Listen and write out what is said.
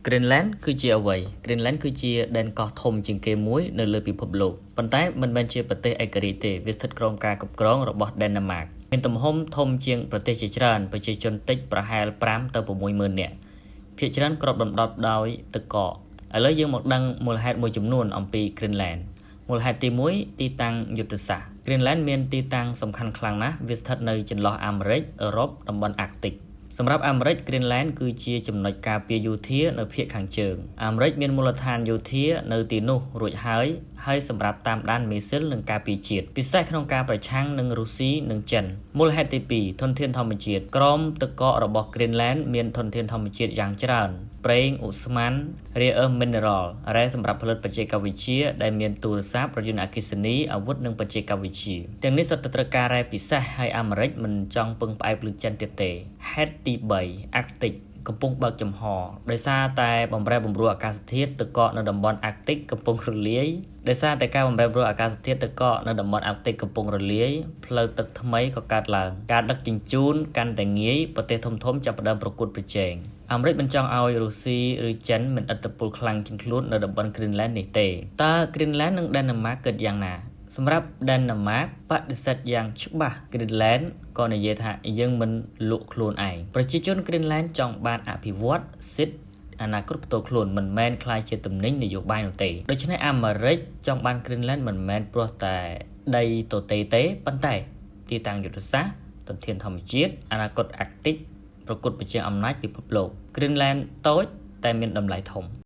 Greenland គឺជាអ្វី Greenland គឺជាដែនកោះធំជាងគេមួយនៅលើពិភពលោកប៉ុន្តែមិនមែនជាប្រទេសឯករាជ្យទេវាស្ថិតក្រោមការគ្រប់គ្រងរបស់ដេនម៉ាកមានទំហំធំជាងប្រទេសជាច្រើនប្រជាជនតិចប្រហែល5ទៅ60000នាក់ភាគច្រើនគ្របដណ្ដប់ដោយទឹកកកឥឡូវយើងមកដឹងមូលហេតុមួយចំនួនអំពី Greenland មូលហេតុទី1ទីតាំងយុទ្ធសាស្ត្រ Greenland មានទីតាំងសំខាន់ខ្លាំងណាស់វាស្ថិតនៅចន្លោះអាមេរិកអឺរ៉ុបតំបន់អាកទិកសម្រាប់អាមេរិក Greenland គឺជាចំណុចការពារយោធានៅភាគខាងជើងអាមេរិកមានមូលដ្ឋានយោធានៅទីនោះរួចហើយសម្រាប់តាមដានមីស៊ីលនិងការពារជាតិពិសេសក្នុងការប្រឆាំងនឹងរុស្ស៊ីនិងចិនមូលហេតុទី2ធនធានធម្មជាតិក្រោមទឹកកករបស់ Greenland មានធនធានធម្មជាតិយ៉ាងច្រើនប្រេងឧស្ម័ន Rare Earth Mineral រ៉ែសម្រាប់ផលិតបច្ចេកវិទ្យាដែលមានទូរស័ព្ទរថយន្តអគ្គិសនីអាវុធនិងបច្ចេកវិទ្យាទាំងនេះសុទ្ធតែត្រូវការរ៉ែពិសេសហើយអាមេរិកមិនចង់ពឹងផ្អែកលើចិនទៀតទេហេតុទី3អាកទិកកំពុងបើកចំហដោយសារតែបំរែបំរួលអាកាសធាតុទឹកកកនៅតំបន់អាកទិកកំពុងរលាយដោយសារតែការបំរែបំរួលអាកាសធាតុទឹកកកនៅតំបន់អាកទិកកំពុងរលាយផ្លូវទឹកថ្មីក៏កើតឡើងការដឹកជញ្ជូនកាន់តែងាយប្រទេសធំៗចាប់ផ្ដើមប្រកួតប្រជែងអាមេរិកមិនចង់ឲ្យរុស្ស៊ីឬចិនមានឥទ្ធិពលខ្លាំងជាងខ្លួននៅតំបន់ Greenland នេះទេតើ Greenland និង Denmark គិតយ៉ាងណាសម្រាប់ Denmark បដិសេធយ៉ាងច្បាស់ Greenland ក៏និយាយថាយើងមិនលក់ខ្លួនឯងប្រជាជន Greenland ចង់បានអភិវឌ្ឍសិទ្ធិអនាគតផ្ទាល់ខ្លួនមិនមែនខ្លាយជាទំនិញនយោបាយនោះទេដូច្នេះអាមេរិកចង់បាន Greenland មិនមែនព្រោះតែដីទទេទេប៉ុន្តែទីតាំងយុទ្ធសាស្ត្រធនធានធម្មជាតិអនាគតអាកទិកប្រកួតប្រជែងអំណាចពិភពលោក Greenland តូចតែមានតម្លៃធំ